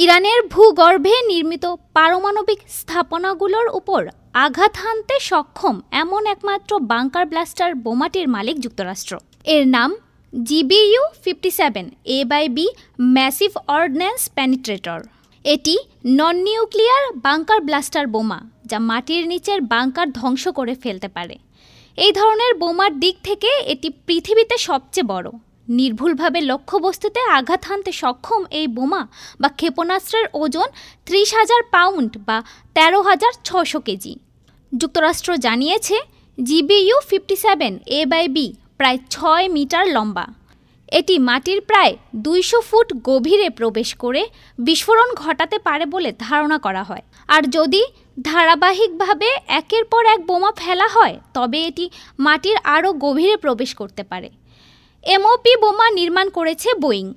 ইরানের ভূগর্ভে নির্মিত পারমাণবিক স্থাপনাগুলোর উপর আঘাত হানতে সক্ষম এমন একমাত্র বাংকার ব্লাস্টার বোমাটির মালিক যুক্তরাষ্ট্র। এর নাম GBU-57A/B ম্যাসিভ অর্ডিন্যান্স পেনিট্রেটর। এটি নন নিউক্লিয়ার বাংকার ব্লাস্টার বোমা, যা মাটির নিচের বাংকার ধ্বংস করে ফেলতে পারে। এই ধরনের বোমার দিক থেকে এটি পৃথিবীতে সবচেয়ে বড়। নির্ভুলভাবে লক্ষ্যবস্তুতে আঘাত হানতে সক্ষম এই বোমা বা ক্ষেপণাস্ত্রের ওজন 30,000 পাউন্ড বা 13,600 কেজি। যুক্তরাষ্ট্র জানিয়েছে GBU-57A/B প্রায় 6 মিটার লম্বা। এটি মাটির প্রায় 200 ফুট গভীরে প্রবেশ করে বিস্ফোরণ ঘটাতে পারে বলে ধারণা করা হয়। আর যদি ধারাবাহিকভাবে একের পর এক বোমা ফেলা হয়, তবে এটি মাটির আরও গভীরে প্রবেশ করতে পারে। এমওপি বোমা নির্মাণ করেছে বোয়িং।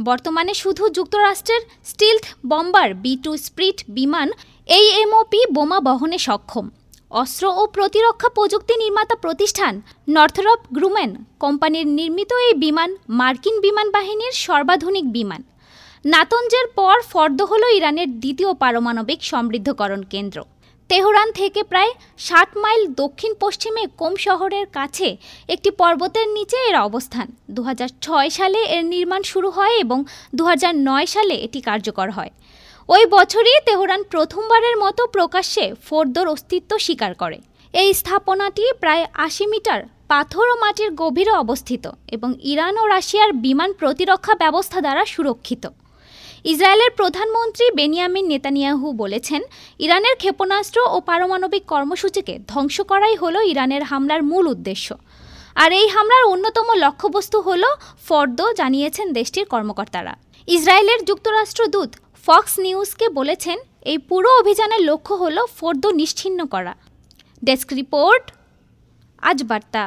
বর্তমানে শুধু যুক্তরাষ্ট্রের স্টিলথ বম্বার B-2 স্প্রিট বিমান এই এমওপি বোমা বহনে সক্ষম। অস্ত্র ও প্রতিরক্ষা প্রযুক্তি নির্মাতা প্রতিষ্ঠান নর্থরপ গ্রুম্যান কোম্পানির নির্মিত এই বিমান মার্কিন বিমান বাহিনীর সর্বাধুনিক বিমান। নাতঞ্জের পর ফর্দো হল ইরানের দ্বিতীয় পারমাণবিক সমৃদ্ধকরণ কেন্দ্র। তেহরান থেকে প্রায় 60 মাইল দক্ষিণ পশ্চিমে কোম শহরের কাছে একটি পর্বতের নিচে এর অবস্থান। 2006 সালে এর নির্মাণ শুরু হয় এবং 2009 সালে এটি কার্যকর হয়। ওই বছরই তেহরান প্রথমবারের মতো প্রকাশ্যে ফোর্দোর অস্তিত্ব স্বীকার করে। এই স্থাপনাটি প্রায় 80 মিটার পাথর ও মাটির গভীরে অবস্থিত এবং ইরান ও রাশিয়ার বিমান প্রতিরক্ষা ব্যবস্থা দ্বারা সুরক্ষিত। ইসরায়েলের প্রধানমন্ত্রী বেনিয়ামিন নেতানিয়াহু বলেছেন, ইরানের ক্ষেপণাস্ত্র ও পারমাণবিক কর্মসূচিকে ধ্বংস করাই হলো ইরানের হামলার মূল উদ্দেশ্য। আর এই হামলার অন্যতম লক্ষ্যবস্তু হল ফর্দো, জানিয়েছেন দেশটির কর্মকর্তারা। ইসরায়েলের যুক্তরাষ্ট্র দূত ফক্স নিউজকে বলেছেন, এই পুরো অভিযানের লক্ষ্য হল ফর্দো নিশ্চিহ্ন করা। ডেস্ক রিপোর্ট, আজ বার্তা।